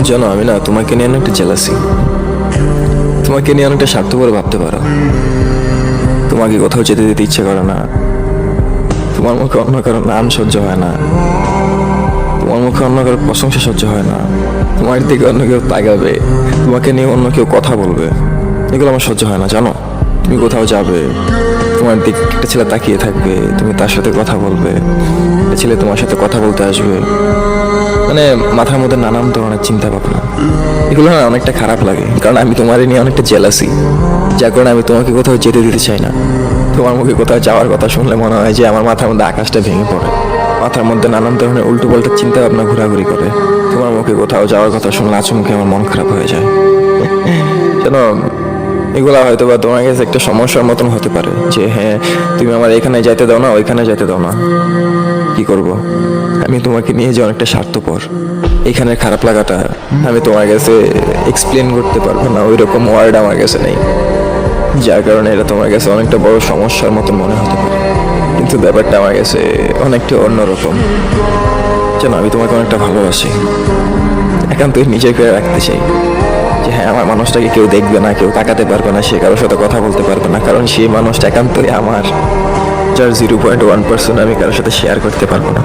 জানো, আমি না তোমাকে নিয়ে অনেকটা জেলাসি। তোমাকে নিয়ে অনেকটা স্বার্থপর ভাবতে পারো। তোমাকে কোথাও যেতে দিতে ইচ্ছে করে না। তোমার মুখে অন্য কারো নাম সহ্য হয় না। তোমার মুখে অন্য কারো প্রশংসা সহ্য হয় না। তোমার দিকে অন্য কেউ তাকাবে, তোমাকে নিয়ে অন্য কেউ কথা বলবে, এগুলো আমার সহ্য হয় না। জানো, তুমি কোথাও যাবে, তোমার দিকে একটা ছেলে তাকিয়ে থাকবে, তুমি তার সাথে কথা বলবে, একটা ছেলে তোমার সাথে কথা বলতে আসবে, মানে মাথার মধ্যে নানান ধরনের চিন্তা ভাবনা, এগুলো না অনেকটা খারাপ লাগে। কারণ আমি তোমার নিয়ে অনেকটা জেলাসি, যার কারণে আমি তোমাকে কোথাও যেতে দিতে চাই না। তোমার মুখে কোথাও যাওয়ার কথা শুনলে মনে হয় যে আমার মাথার মধ্যে আকাশটা ভেঙে পড়ে, মাথার মধ্যে নানান ধরনের উল্টো পাল্টা চিন্তা ভাবনা ঘোরাঘুরি করে। তোমার মুখে কোথাও যাওয়ার কথা শুনলে আচমকে আমার মন খারাপ হয়ে যায়। কেন, এগুলা হয়তো বা তোমার কাছে একটা সমস্যার মতন হতে পারে যে হ্যাঁ, তুমি আমার এখানে যাইতে দাও না, ওইখানে যাইতে দাও না। কি করব, আমি তোমাকে নিয়ে যে অনেকটা স্বার্থপর। এখানের খারাপ লাগাটা আমি তোমার কাছে এক্সপ্লেন করতে পারবো না, ওই রকম ওয়ার্ড আমার কাছে নেই, যার কারণে এটা তোমার কাছে অনেকটা বড় সমস্যার মতো মনে হতে পারে। কিন্তু ব্যাপারটা আমার কাছে অনেকটা অন্যরকম। যেন আমি তোমাকে অনেকটা ভালোবাসি, একান্তই নিজেকে রাখতে চাই যে হ্যাঁ, আমার মানুষটাকে কেউ দেখবে না, কেউ তাকাতে পারবে না, সে কারোর সাথে কথা বলতে পারবে না, কারণ সেই মানুষটা একান্তই আমার, যার 0.1% আমি কারোর সাথে শেয়ার করতে পারবো না।